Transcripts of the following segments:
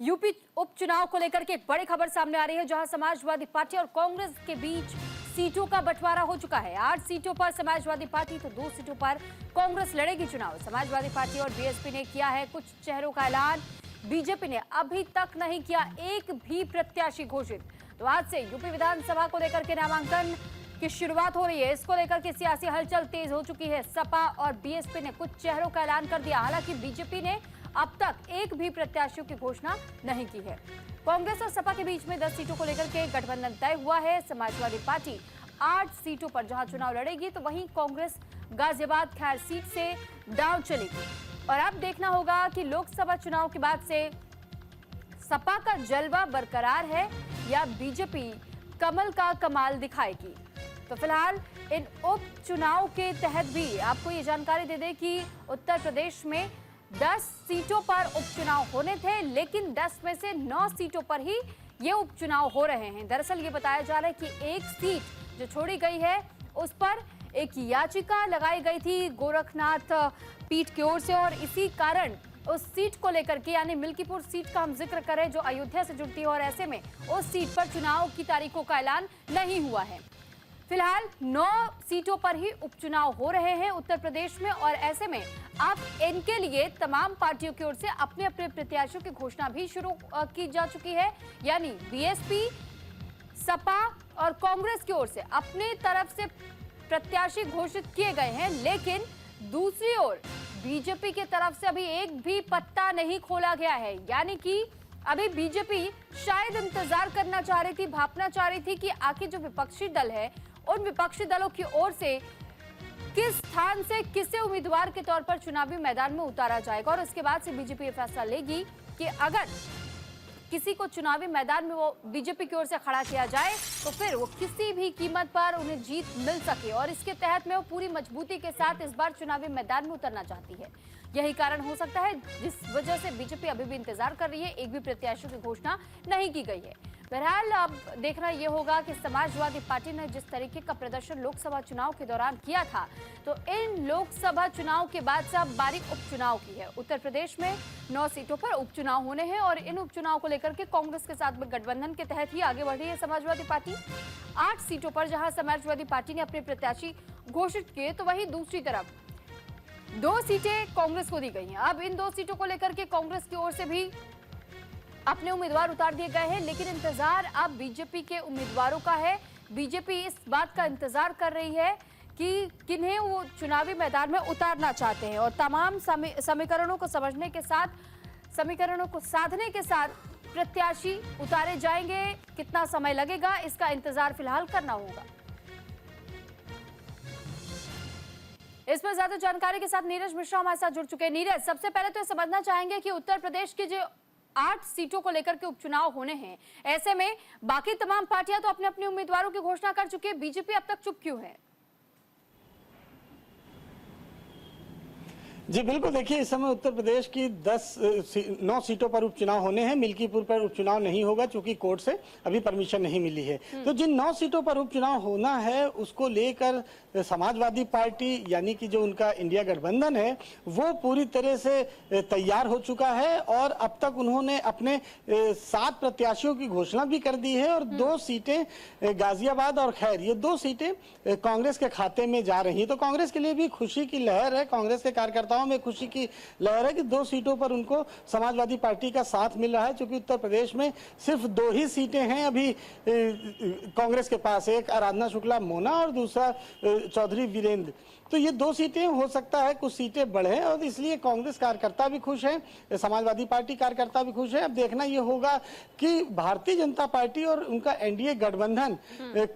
UP उपचुनाव को लेकर के एक बड़ी खबर सामने आ रही है, जहां समाजवादी पार्टी और कांग्रेस के बीच सीटों का बंटवारा हो चुका है। 8 सीटों पर समाजवादी पार्टी तो 2 सीटों पर कांग्रेस लड़ेगी चुनाव। समाजवादी पार्टी और बीएसपी ने किया है कुछ चेहरों का ऐलान। बीजेपी ने अभी तक नहीं किया एक भी प्रत्याशी घोषित। तो आज से यूपी विधानसभा को लेकर के नामांकन की शुरुआत हो रही है। इसको लेकर के सियासी हलचल तेज हो चुकी है। सपा और बीएसपी ने कुछ चेहरों का ऐलान कर दिया। हालांकि बीजेपी ने अब तक एक भी प्रत्याशियों की घोषणा नहीं की है। कांग्रेस और सपा के बीच में 10 सीटों को लेकर के गठबंधन तय हुआ है। समाजवादी पार्टी 8 सीटों पर जहां चुनाव लड़ेगी, तो वहीं कांग्रेस गाजियाबाद खैर सीट से दांव चलेगी। और अब देखना होगा कि लोकसभा चुनाव के बाद से सपा का जलवा बरकरार है या बीजेपी कमल का कमाल दिखाएगी। तो फिलहाल इन उपचुनाव के तहत भी आपको ये जानकारी दे दें कि उत्तर प्रदेश में 10 सीटों पर उपचुनाव होने थे, लेकिन 10 में से 9 सीटों पर ही ये उपचुनाव हो रहे हैं। दरअसल ये बताया जा रहा है कि एक सीट जो छोड़ी गई है उस पर एक याचिका लगाई गई थी गोरखनाथ पीठ की ओर से, और इसी कारण उस सीट को लेकर के, यानी मिल्कीपुर सीट का हम जिक्र करें जो अयोध्या से जुड़ती है, और ऐसे में उस सीट पर चुनाव की तारीखों का ऐलान नहीं हुआ है। फिलहाल 9 सीटों पर ही उपचुनाव हो रहे हैं उत्तर प्रदेश में, और ऐसे में अब इनके लिए तमाम पार्टियों की ओर से अपने अपने प्रत्याशियों की घोषणा भी शुरू की जा चुकी है। यानी बीएसपी, सपा और कांग्रेस की ओर से अपनी तरफ से प्रत्याशी घोषित किए गए हैं, लेकिन दूसरी ओर बीजेपी की तरफ से अभी एक भी पत्ता नहीं खोला गया है। यानी कि अभी बीजेपी शायद इंतजार करना चाह रही थी, भापना चाह रही थी कि आखिर जो विपक्षी दल है उन विपक्षी दलों की ओर से किस स्थान से किसे उम्मीदवार के तौर पर चुनावी मैदान में उतारा जाएगा, और उसके बाद से बीजेपी ये फैसला लेगी कि अगर किसी को चुनावी मैदान में वो बीजेपी की ओर से खड़ा किया जाए तो फिर वो किसी भी कीमत पर उन्हें जीत मिल सके, और इसके तहत में वो पूरी मजबूती के साथ इस बार चुनावी मैदान में उतरना चाहती है। यही कारण हो सकता है जिस वजह से बीजेपी अभी भी इंतजार कर रही है। एक भी प्रत्याशियों की घोषणा नहीं की गई है। बहरहाल अब देखना यह होगा कि समाजवादी पार्टी ने जिस तरीके का प्रदर्शन लोकसभा चुनाव के दौरान किया था, तो इन लोकसभा चुनाव के बाद से अब बारी उपचुनाव की है। उत्तर प्रदेश में 9 सीटों पर उपचुनाव होने हैं, और इन उपचुनाव को लेकर के कांग्रेस के साथ में गठबंधन के तहत ही आगे बढ़ रही है समाजवादी पार्टी। 8 सीटों पर जहां समाजवादी पार्टी ने अपने प्रत्याशी घोषित किए, तो वहीं दूसरी तरफ 2 सीटें कांग्रेस को दी गई हैं। अब इन 2 सीटों को लेकर के कांग्रेस की ओर से भी अपने उम्मीदवार उतार दिए गए हैं, लेकिन इंतजार अब बीजेपी के उम्मीदवारों का है। बीजेपी इस बात का इंतजार कर रही है कि किन्हें वो चुनावी मैदान में उतारना चाहते हैं, और तमाम समीकरणों को समझने के साथ, समीकरणों को साधने के साथ प्रत्याशी उतारे जाएंगे। कितना समय लगेगा इसका इंतजार फिलहाल करना होगा। इस पर ज्यादा जानकारी के साथ नीरज मिश्रा हमारे साथ जुड़ चुके हैं। नीरज, सबसे पहले तो समझना चाहेंगे कि उत्तर प्रदेश की जो 8 सीटों को लेकर के उपचुनाव होने हैं, ऐसे में बाकी तमाम पार्टियां तो अपने अपने उम्मीदवारों की घोषणा कर चुकी है, बीजेपी अब तक चुप क्यों है? जी बिल्कुल, देखिए इस समय उत्तर प्रदेश की 9 सीटों पर उपचुनाव होने हैं। मिल्कीपुर पर उपचुनाव नहीं होगा क्योंकि कोर्ट से अभी परमिशन नहीं मिली है। तो जिन 9 सीटों पर उपचुनाव होना है उसको लेकर समाजवादी पार्टी यानी कि जो उनका इंडिया गठबंधन है वो पूरी तरह से तैयार हो चुका है, और अब तक उन्होंने अपने 7 प्रत्याशियों की घोषणा भी कर दी है, और 2 सीटें गाजियाबाद और खैर, ये 2 सीटें कांग्रेस के खाते में जा रही हैं। तो कांग्रेस के लिए भी खुशी की लहर है, कांग्रेस के कार्यकर्ताओं में खुशी की लहर है कि 2 सीटों पर उनको समाजवादी पार्टी का साथ मिल रहा है। क्योंकि उत्तर प्रदेश में सिर्फ 2 ही सीटें हैं अभी कांग्रेस के पास, एक आराधना शुक्ला मोना और दूसरा चौधरी वीरेंद्र। तो ये 2 सीटें, हो सकता है कुछ सीटें बढ़े, और इसलिए कांग्रेस कार्यकर्ता भी खुश हैं, समाजवादी पार्टी कार्यकर्ता भी खुश है। अब देखना ये होगा कि भारतीय जनता पार्टी और उनका एनडीए गठबंधन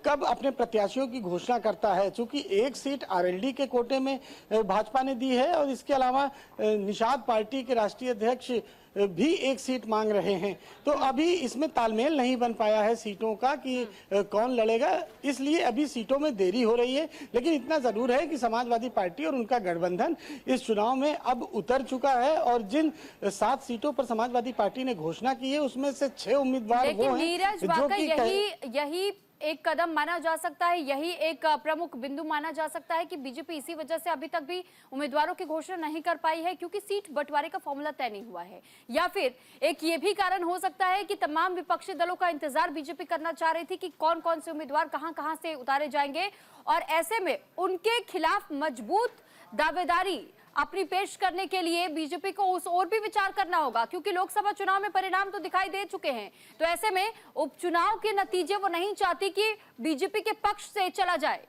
कब अपने प्रत्याशियों की घोषणा करता है। चूंकि एक सीट आरएलडी के कोटे में भाजपा ने दी है, और इसके अलावा निषाद पार्टी के राष्ट्रीय अध्यक्ष भी एक सीट मांग रहे हैं। तो अभी इसमें तालमेल नहीं बन पाया है सीटों का कि कौन लड़ेगा, इसलिए अभी सीटों में देरी हो रही है। लेकिन इतना जरूर है कि समाजवादी पार्टी और उनका गठबंधन इस चुनाव में अब उतर चुका है, और जिन 7 सीटों पर समाजवादी पार्टी ने घोषणा की है उसमें से 6 उम्मीदवार वो हैं जो कि यही एक कदम माना जा सकता है, यही एक प्रमुख बिंदु माना जा सकता है कि बीजेपी इसी वजह से अभी तक भी उम्मीदवारों की घोषणा नहीं कर पाई है क्योंकि सीट बंटवारे का फॉर्मूला तय नहीं हुआ है, या फिर एक ये भी कारण हो सकता है कि तमाम विपक्षी दलों का इंतजार बीजेपी करना चाह रही थी कि कौन कौन से उम्मीदवार कहां-कहां से उतारे जाएंगे और ऐसे में उनके खिलाफ मजबूत दावेदारी अपनी पेश करने के लिए बीजेपी को उस ओर भी विचार करना होगा क्योंकि लोकसभा चुनाव में परिणाम तो दिखाई दे चुके हैं। तो ऐसे में उपचुनाव के नतीजे वो नहीं चाहती कि बीजेपी के पक्ष से चला जाए।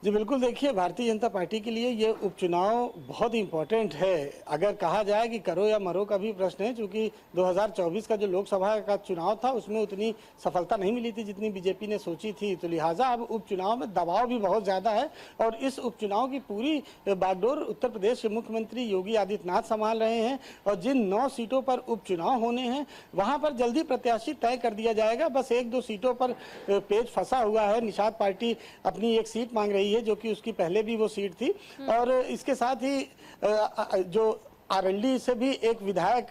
जी बिल्कुल, देखिए भारतीय जनता पार्टी के लिए ये उपचुनाव बहुत इंपॉर्टेंट है। अगर कहा जाए कि करो या मरो का भी प्रश्न है, क्योंकि 2024 का जो लोकसभा का चुनाव था उसमें उतनी सफलता नहीं मिली थी जितनी बीजेपी ने सोची थी, तो लिहाजा अब उपचुनाव में दबाव भी बहुत ज़्यादा है और इस उपचुनाव की पूरी बागडोर उत्तर प्रदेश के मुख्यमंत्री योगी आदित्यनाथ संभाल रहे हैं और जिन 9 सीटों पर उपचुनाव होने हैं वहाँ पर जल्दी प्रत्याशी तय कर दिया जाएगा। बस 1-2 सीटों पर पेच फंसा हुआ है। निषाद पार्टी अपनी एक सीट मांग रही है जो कि उसकी पहले भी वो सीट थी और इसके साथ ही जो आरएलडी से भी एक विधायक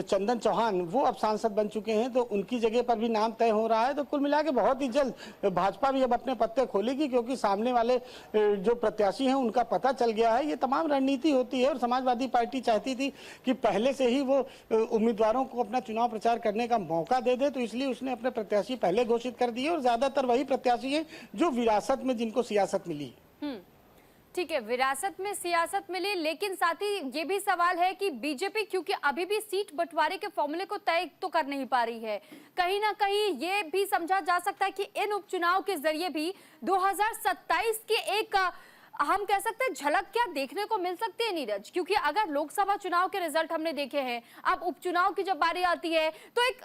चंदन चौहान वो अब सांसद बन चुके हैं, तो उनकी जगह पर भी नाम तय हो रहा है। तो कुल मिला के बहुत ही जल्द भाजपा भी अब अपने पत्ते खोलेगी क्योंकि सामने वाले जो प्रत्याशी हैं उनका पता चल गया है। ये तमाम रणनीति होती है और समाजवादी पार्टी चाहती थी कि पहले से ही वो उम्मीदवारों को अपना चुनाव प्रचार करने का मौका दे दे, तो इसलिए उसने अपने प्रत्याशी पहले घोषित कर दिए और ज्यादातर वही प्रत्याशी हैं जो विरासत में जिनको सियासत मिली। ठीक है, विरासत में सियासत मिली, लेकिन साथ ही ये भी सवाल है कि बीजेपी क्योंकि अभी भी सीट बंटवारे के फॉर्मूले को तय तो कर नहीं पा रही है, कहीं ना कहीं ये भी समझा जा सकता है कि इन उपचुनाव के जरिए भी 2027 के एक हम कह सकते हैं झलक क्या देखने को मिल सकती है नीरज, क्योंकि अगर लोकसभा चुनाव के रिजल्ट हमने देखे हैं, अब उपचुनाव की जब बारी आती है तो एक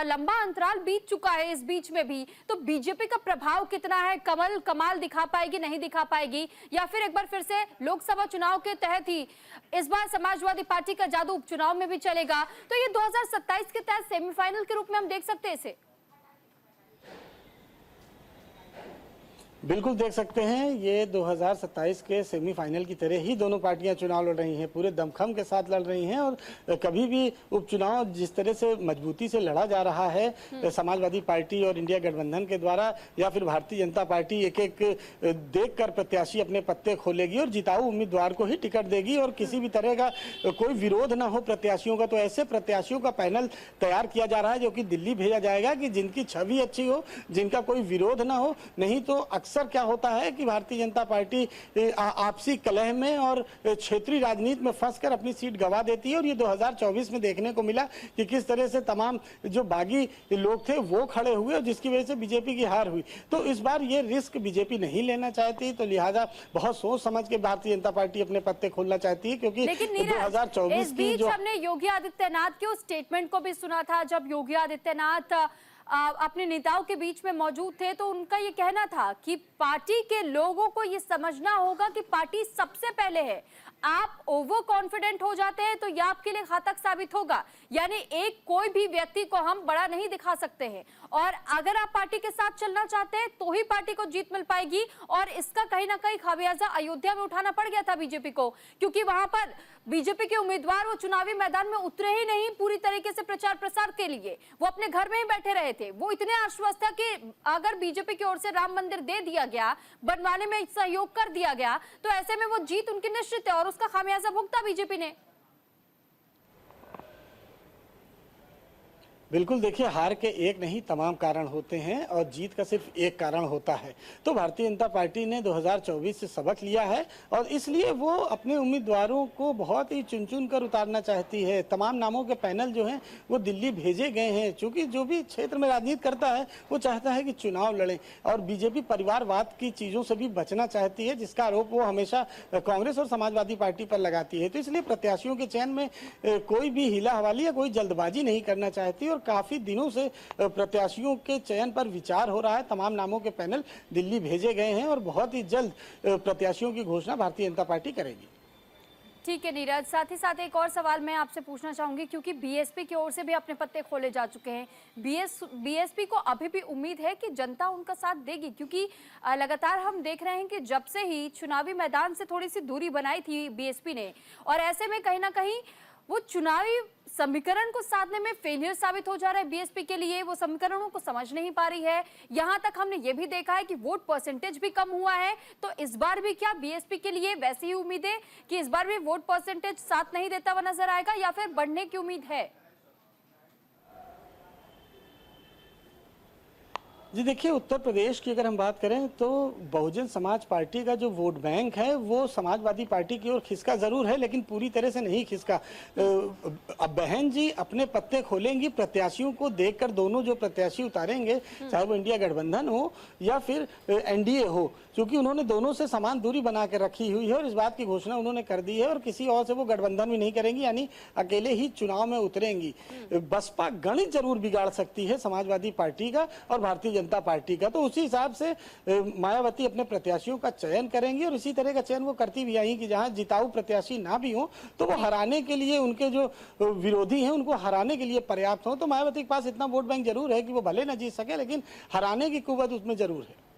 लंबा अंतराल बीत चुका है इस बीच में भी, तो बीजेपी का प्रभाव कितना है, कमाल दिखा पाएगी नहीं दिखा पाएगी, या फिर एक बार फिर से लोकसभा चुनाव के तहत ही इस बार समाजवादी पार्टी का जादू उपचुनाव में भी चलेगा, तो ये 2027 के तहत सेमीफाइनल के रूप में हम देख सकते हैं इसे। बिल्कुल देख सकते हैं, ये 2027 के सेमीफाइनल की तरह ही दोनों पार्टियां चुनाव लड़ रही हैं, पूरे दमखम के साथ लड़ रही हैं और कभी भी उपचुनाव जिस तरह से मजबूती से लड़ा जा रहा है समाजवादी पार्टी और इंडिया गठबंधन के द्वारा या फिर भारतीय जनता पार्टी एक एक देखकर प्रत्याशी अपने पत्ते खोलेगी और जिताऊ उम्मीदवार को ही टिकट देगी और किसी भी तरह का कोई विरोध ना हो प्रत्याशियों का, तो ऐसे प्रत्याशियों का पैनल तैयार किया जा रहा है जो कि दिल्ली भेजा जाएगा कि जिनकी छवि अच्छी हो, जिनका कोई विरोध ना हो। नहीं तो अक्सर क्या होता है कि भारतीय जनता पार्टी आपसी कलह में और क्षेत्रीय राजनीति में फंसकर अपनी सीट गंवा देती है और ये 2024 में देखने को मिला कि किस तरह से तमाम जो बागी लोग थे वो खड़े हुए और जिसकी वजह से बीजेपी की हार हुई। तो इस बार ये रिस्क बीजेपी नहीं लेना चाहती, तो लिहाजा बहुत सोच समझ के भारतीय जनता पार्टी अपने पत्ते खोलना चाहती है क्योंकि 2024 की जो हमने योगी आदित्यनाथ के उस स्टेटमेंट को भी सुना था, जब योगी आदित्यनाथ अपने नेताओं के बीच में मौजूद थे तो उनका ये कहना था कि पार्टी के लोगों को ये समझना होगा कि पार्टी सबसे पहले है, आप ओवर कॉन्फिडेंट हो जाते हैं तो यह आपके लिए घातक साबित होगा, यानी एक कोई भी व्यक्ति को हम बड़ा नहीं दिखा सकते हैं और अगर आप पार्टी के साथ चलना चाहते हैं तो ही पार्टी को जीत मिल पाएगी। और इसका कहीं ना कहीं खामियाजा अयोध्या में उठाना पड़ गया था बीजेपी को, क्योंकि वहां पर बीजेपी के उम्मीदवार वो चुनावी मैदान में उतरे ही नहीं पूरी तरीके से प्रचार प्रसार के लिए, वो अपने घर में ही बैठे रहे थे। वो इतने आश्वस्त था कि अगर बीजेपी की ओर से राम मंदिर दे दिया गया, बनवाने में सहयोग कर दिया गया, तो ऐसे में वो जीत उनकी निश्चित है और उसका खामियाजा भुगता बीजेपी ने। बिल्कुल, देखिए हार के एक नहीं तमाम कारण होते हैं और जीत का सिर्फ एक कारण होता है। तो भारतीय जनता पार्टी ने 2024 से सबक लिया है और इसलिए वो अपने उम्मीदवारों को बहुत ही चुन चुन कर उतारना चाहती है। तमाम नामों के पैनल जो हैं वो दिल्ली भेजे गए हैं, चूंकि जो भी क्षेत्र में राजनीति करता है वो चाहता है कि चुनाव लड़े और बीजेपी परिवारवाद की चीज़ों से भी बचना चाहती है, जिसका आरोप वो हमेशा कांग्रेस और समाजवादी पार्टी पर लगाती है। तो इसलिए प्रत्याशियों के चयन में कोई भी हीला हवाली या कोई जल्दबाजी नहीं करना चाहती और काफी दिनों से प्रत्याशियों के चयन पर विचार हो रहा है। तमाम नामों के पैनल दिल्ली भेजे गए हैं और बहुत ही जल्द प्रत्याशियों की घोषणा भारतीय जनता पार्टी करेगी। ठीक है नीरज, साथ ही साथ एक और सवाल मैं आपसे पूछना चाहूंगी, क्योंकि बीएसपी की ओर से भी अपने पत्ते खोले जा चुके हैं। बीएसपी को अभी भी उम्मीद है कि जनता उनका साथ देगी, क्योंकि लगातार हम देख रहे हैं कि जब से ही चुनावी मैदान से थोड़ी सी दूरी बनाई थी बीएसपी ने, और ऐसे में कहीं ना कहीं वो चुनावी समीकरण को साधने में फेलियर साबित हो जा रहा है बीएसपी के लिए, वो समीकरणों को समझ नहीं पा रही है। यहां तक हमने ये भी देखा है कि वोट परसेंटेज भी कम हुआ है। तो इस बार भी क्या बीएसपी के लिए वैसी ही उम्मीद है कि इस बार भी वोट परसेंटेज साथ नहीं देता हुआ नजर आएगा, या फिर बढ़ने की उम्मीद है? जी देखिए, उत्तर प्रदेश की अगर हम बात करें तो बहुजन समाज पार्टी का जो वोट बैंक है वो समाजवादी पार्टी की ओर खिसका जरूर है, लेकिन पूरी तरह से नहीं खिसका। अब बहन जी अपने पत्ते खोलेंगी, प्रत्याशियों को देखकर दोनों जो प्रत्याशी उतारेंगे, चाहे वो इंडिया गठबंधन हो या फिर एनडीए हो, क्योंकि उन्होंने दोनों से समान दूरी बना के रखी हुई है और इस बात की घोषणा उन्होंने कर दी है और किसी और से वो गठबंधन भी नहीं करेंगी, यानी अकेले ही चुनाव में उतरेंगी। बसपा गणित जरूर बिगाड़ सकती है समाजवादी पार्टी का और भारतीय जनता पार्टी का, तो उसी हिसाब से मायावती अपने प्रत्याशियों का चयन करेंगी और इसी तरह का चयन वो करती भी आई कि जहां जिताऊ प्रत्याशी ना भी हो तो वो हराने के लिए, उनके जो विरोधी हैं उनको हराने के लिए पर्याप्त हो। तो मायावती के पास इतना वोट बैंक जरूर है कि वो भले ना जीत सके, लेकिन हराने की कुव्वत उसमें जरूर है।